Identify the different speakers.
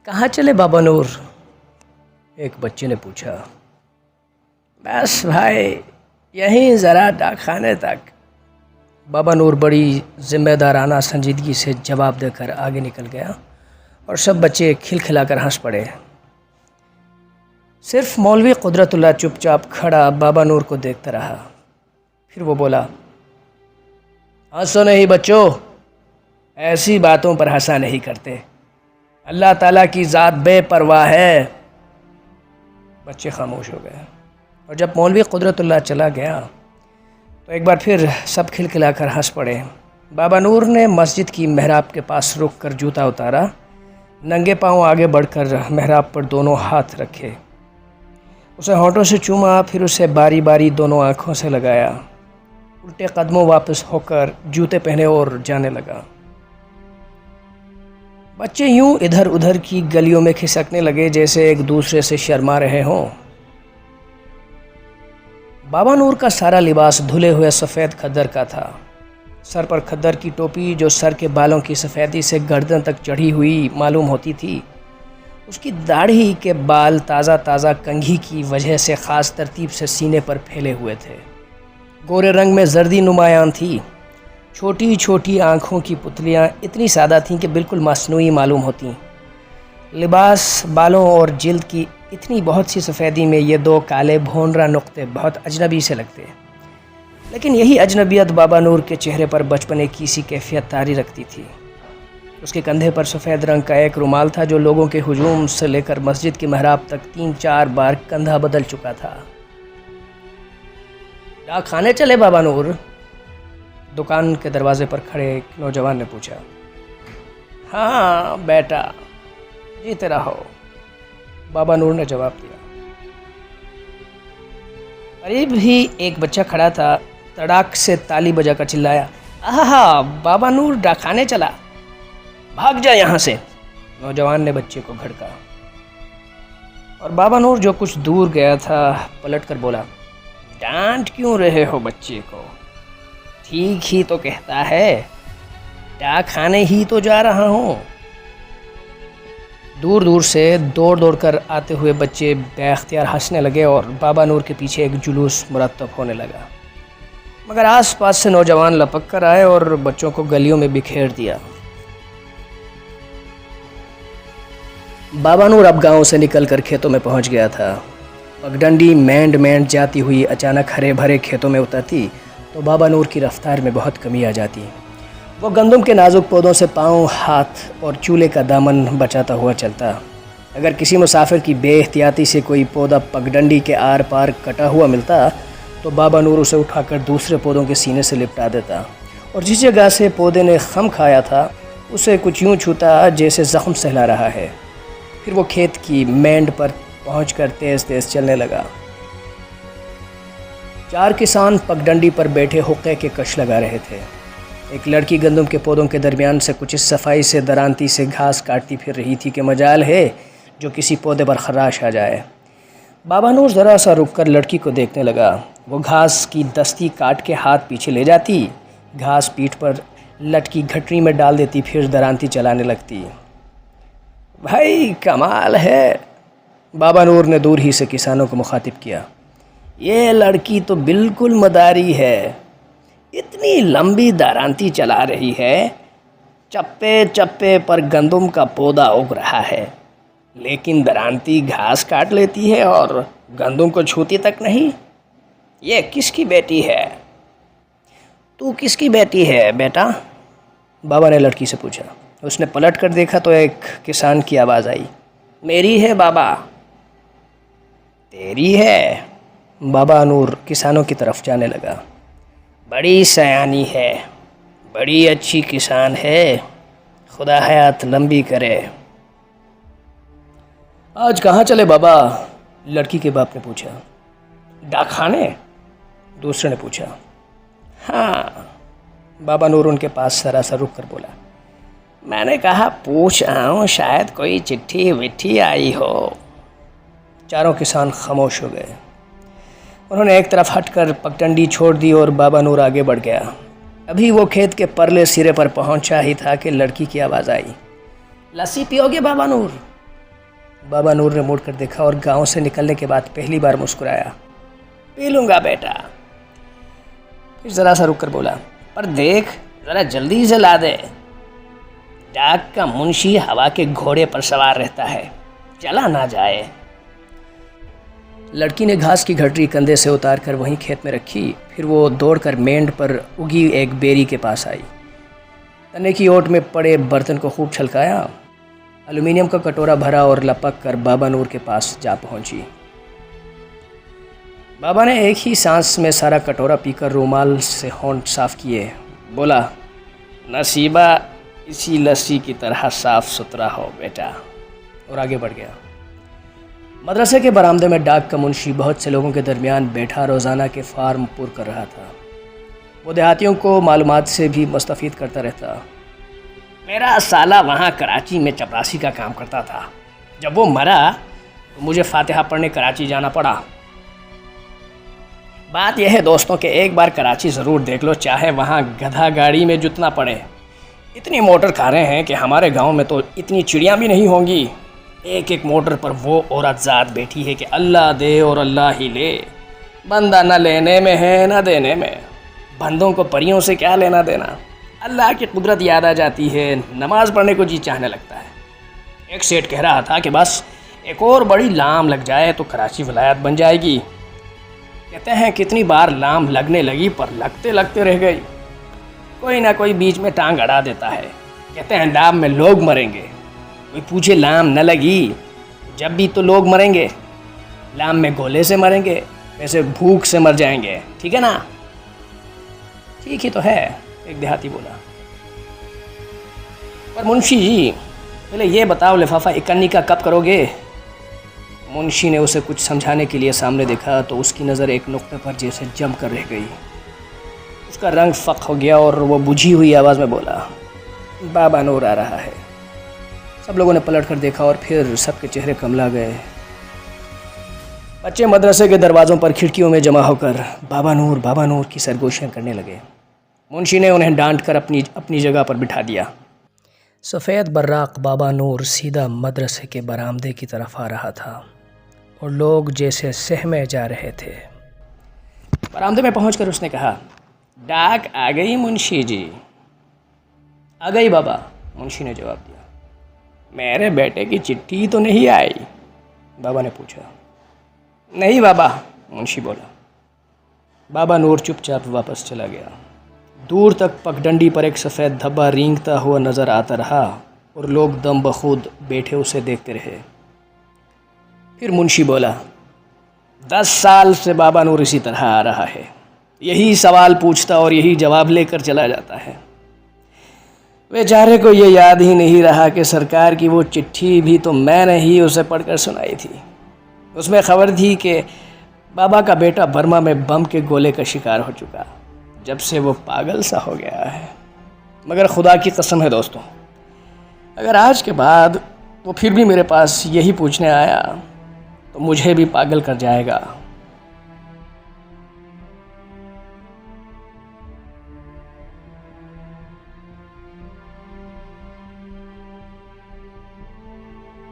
Speaker 1: کہاں چلے بابا نور؟ ایک بچے نے پوچھا۔ بس بھائی یہیں ذرا ڈاکخانے تک۔ بابا نور بڑی ذمہ دارانہ سنجیدگی سے جواب دے کر آگے نکل گیا اور سب بچے کھلکھلا کر ہنس پڑے۔ صرف مولوی قدرت اللہ چپ چاپ کھڑا بابا نور کو دیکھتا رہا۔ پھر وہ بولا، ہنسو نہیں بچوں، ایسی باتوں پر ہنسا نہیں کرتے، اللہ تعالیٰ کی ذات بے پرواہ ہے۔ بچے خاموش ہو گئے اور جب مولوی قدرت اللہ چلا گیا تو ایک بار پھر سب کھلکھلا کر ہنس پڑے۔ بابا نور نے مسجد کی محراب کے پاس رک کر جوتا اتارا، ننگے پاؤں آگے بڑھ کر محراب پر دونوں ہاتھ رکھے، اسے ہونٹوں سے چوما، پھر اسے باری باری دونوں آنکھوں سے لگایا، الٹے قدموں واپس ہو کر جوتے پہنے اور جانے لگا۔ بچے یوں ادھر ادھر کی گلیوں میں کھسکنے لگے جیسے ایک دوسرے سے شرما رہے ہوں۔ بابا نور کا سارا لباس دھلے ہوئے سفید کھدر کا تھا۔ سر پر کھدر کی ٹوپی جو سر کے بالوں کی سفیدی سے گردن تک چڑھی ہوئی معلوم ہوتی تھی، اس کی داڑھی کے بال تازہ تازہ کنگھی کی وجہ سے خاص ترتیب سے سینے پر پھیلے ہوئے تھے، گورے رنگ میں زردی نمایاں تھی۔ چھوٹی چھوٹی آنکھوں کی پتلیاں اتنی سادہ تھیں کہ بالکل مصنوعی معلوم ہوتیں۔ لباس، بالوں اور جلد کی اتنی بہت سی سفیدی میں یہ دو کالے بھونرا نقطے بہت اجنبی سے لگتے، لیکن یہی اجنبیت بابا نور کے چہرے پر بچپنے کی سی کیفیت طاری رکھتی تھی۔ اس کے کندھے پر سفید رنگ کا ایک رومال تھا جو لوگوں کے ہجوم سے لے کر مسجد کی محراب تک 3-4 بار کندھا بدل چکا تھا۔ ڈاکخانے چلے بابا نور؟ دکان کے دروازے پر کھڑے ایک نوجوان نے پوچھا۔ ہاں بیٹا، جیتے رہو، بابا نور نے جواب دیا۔ قریب ہی ایک بچہ کھڑا تھا، تڑاک سے تالی بجا کر چلایا، آہا بابا نور ڈاکخانے چلا، بھاگ جا یہاں سے۔ نوجوان نے بچے کو گھڑکا اور بابا نور جو کچھ دور گیا تھا پلٹ کر بولا، ڈانٹ کیوں رہے ہو بچے کو؟ ٹھیک ہی تو کہتا ہے، ڈاکخانے ہی تو جا رہا ہوں۔ دور دور سے دوڑ دوڑ کر آتے ہوئے بچے بے اختیار ہنسنے لگے اور بابا نور کے پیچھے ایک جلوس مرتب ہونے لگا، مگر آس پاس سے نوجوان لپک کر آئے اور بچوں کو گلیوں میں بکھیر دیا۔ بابا نور اب گاؤں سے نکل کر کھیتوں میں پہنچ گیا تھا۔ پگڈنڈی مینڈ مینڈ جاتی ہوئی اچانک ہرے بھرے کھیتوں میں اترتی تو بابا نور کی رفتار میں بہت کمی آ جاتی۔ وہ گندم کے نازک پودوں سے پاؤں، ہاتھ اور چولے کا دامن بچاتا ہوا چلتا۔ اگر کسی مسافر کی بے احتیاطی سے کوئی پودا پگڈنڈی کے آر پار کٹا ہوا ملتا تو بابا نور اسے اٹھا کر دوسرے پودوں کے سینے سے لپٹا دیتا اور جس جگہ سے پودے نے خم کھایا تھا اسے کچھ یوں چھوتا جیسے زخم سہلا رہا ہے۔ پھر وہ کھیت کی مینڈ پر پہنچ کر تیز تیز چلنے لگا۔ 4 کسان پگڈنڈی پر بیٹھے حقے کے کش لگا رہے تھے۔ ایک لڑکی گندم کے پودوں کے درمیان سے کچھ اس صفائی سے درانتی سے گھاس کاٹتی پھر رہی تھی کہ مجال ہے جو کسی پودے پر خراش آ جائے۔ بابا نور ذرا سا رک کر لڑکی کو دیکھنے لگا۔ وہ گھاس کی دستی کاٹ کے ہاتھ پیچھے لے جاتی، گھاس پیٹھ پر لٹکی گھٹری میں ڈال دیتی، پھر درانتی چلانے لگتی۔ بھائی کمال ہے، بابا نور نے دور ہی سے کسانوں کو مخاطب کیا، یہ لڑکی تو بالکل مداری ہے، اتنی لمبی درانتی چلا رہی ہے، چپے چپے پر گندم کا پودا اگ رہا ہے، لیکن درانتی گھاس کاٹ لیتی ہے اور گندم کو چھوتی تک نہیں۔ یہ کس کی بیٹی ہے؟ تو کس کی بیٹی ہے بیٹا؟ بابا نے لڑکی سے پوچھا۔ اس نے پلٹ کر دیکھا تو ایک کسان کی آواز آئی، میری ہے بابا۔ تیری ہے؟ بابا نور کسانوں کی طرف جانے لگا۔ بڑی سیانی ہے، بڑی اچھی کسان ہے، خدا حیات لمبی کرے۔ آج کہاں چلے بابا؟ لڑکی کے باپ نے پوچھا۔ ڈاکخانے؟ دوسرے نے پوچھا۔ ہاں، بابا نور ان کے پاس ذرا سا رک کر بولا، میں نے کہا پوچھ آؤں، شاید کوئی چٹھی وٹھی آئی ہو۔ چاروں کسان خاموش ہو گئے۔ انہوں نے ایک طرف ہٹ کر پگڈنڈی چھوڑ دی اور بابا نور آگے بڑھ گیا۔ ابھی وہ کھیت کے پرلے سرے پر پہنچا ہی تھا کہ لڑکی کی آواز آئی، لسی پیو گے بابا نور؟ بابا نور نے مڑ کر دیکھا اور گاؤں سے نکلنے کے بعد پہلی بار مسکرایا۔ پی لوں گا بیٹا۔ پھر ذرا سا رک کر بولا، پر دیکھ ذرا جلدی سے لا دے، ڈاک کا منشی ہوا کے گھوڑے پر سوار رہتا ہے، چلا نہ جائے۔ لڑکی نے گھاس کی گھٹری کندھے سے اتار کر وہیں کھیت میں رکھی، پھر وہ دوڑ کر مینڈ پر اگی ایک بیری کے پاس آئی، تنے کی اوٹ میں پڑے برتن کو خوب چھلکایا، الومینیم کا کٹورا بھرا اور لپک کر بابا نور کے پاس جا پہنچی۔ بابا نے ایک ہی سانس میں سارا کٹورا پی کر رومال سے ہونٹ صاف کیے، بولا، نصیبہ اسی لسی کی طرح صاف ستھرا ہو بیٹا، اور آگے بڑھ گیا۔ مدرسے کے برآمدے میں ڈاک کا منشی بہت سے لوگوں کے درمیان بیٹھا روزانہ کے فارم پر کر رہا تھا۔ وہ دیہاتیوں کو معلومات سے بھی مستفید کرتا رہتا۔ میرا سالہ وہاں کراچی میں چپراسی کا کام کرتا تھا، جب وہ مرا تو مجھے فاتحہ پڑھنے کراچی جانا پڑا۔ بات یہ ہے دوستوں کہ ایک بار کراچی ضرور دیکھ لو، چاہے وہاں گدھا گاڑی میں جتنا پڑے۔ اتنی موٹر کاریں ہیں کہ ہمارے گاؤں میں تو اتنی چڑیاں بھی نہیں ہوں گی۔ ایک ایک موٹر پر وہ عورت ذات بیٹھی ہے کہ اللہ دے اور اللہ ہی لے، بندہ نہ لینے میں ہے نہ دینے میں۔ بندوں کو پریوں سے کیا لینا دینا، اللہ کی قدرت یاد آ جاتی ہے، نماز پڑھنے کو جی چاہنے لگتا ہے۔ ایک سیٹ کہہ رہا تھا کہ بس ایک اور بڑی لام لگ جائے تو کراچی ولایت بن جائے گی۔ کہتے ہیں کتنی بار لام لگنے لگی پر لگتے لگتے رہ گئی، کوئی نہ کوئی بیچ میں ٹانگ اڑا دیتا ہے۔ کہتے ہیں لام میں لوگ مریں گے، کوئی پوچھے لام نہ لگی، جب بھی تو لوگ مریں گے، لام میں گولے سے مریں گے، ویسے بھوک سے مر جائیں گے، ٹھیک ہے نا؟ ٹھیک ہی تو ہے، ایک دیہاتی بولا۔ پر منشی جی پہلے یہ بتاؤ لفافہ اکنی کا کب کرو گے؟ منشی نے اسے کچھ سمجھانے کے لیے سامنے دیکھا تو اس کی نظر ایک نقطے پر جیسے جم کر رہ گئی۔ اس کا رنگ فق ہو گیا اور وہ بجھی ہوئی آواز میں بولا، بابا نور آ رہا ہے۔ سب لوگوں نے پلٹ کر دیکھا اور پھر سب کے چہرے کملا گئے۔ بچے مدرسے کے دروازوں پر کھڑکیوں میں جمع ہو کر بابا نور کی سرگوشیاں کرنے لگے۔ منشی نے انہیں ڈانٹ کر اپنی جگہ پر بٹھا دیا۔ سفید براق بابا نور سیدھا مدرسے کے برآمدے کی طرف آ رہا تھا اور لوگ جیسے سہمے جا رہے تھے۔ برآمدے میں پہنچ کر اس نے کہا، ڈاک آ گئی منشی جی۔ آ گئی بابا، منشی نے جواب دیا۔ میرے بیٹے کی چٹھی تو نہیں آئی؟ بابا نے پوچھا۔ نہیں بابا، منشی بولا۔ بابا نور چپ چاپ واپس چلا گیا۔ دور تک پگڈنڈی پر ایک سفید دھبا رینگتا ہوا نظر آتا رہا اور لوگ دم بخود بیٹھے اسے دیکھتے رہے۔ پھر منشی بولا، 10 سال سے بابا نور اسی طرح آ رہا ہے، یہی سوال پوچھتا اور یہی جواب لے کر چلا جاتا ہے۔ بیچارے کو یہ یاد ہی نہیں رہا کہ سرکار کی وہ چٹھی بھی تو میں نے ہی اسے پڑھ کر سنائی تھی۔ اس میں خبر تھی کہ بابا کا بیٹا برما میں بم کے گولے کا شکار ہو چکا، جب سے وہ پاگل سا ہو گیا ہے۔ مگر خدا کی قسم ہے دوستوں، اگر آج کے بعد وہ پھر بھی میرے پاس یہی پوچھنے آیا تو مجھے بھی پاگل کر جائے گا۔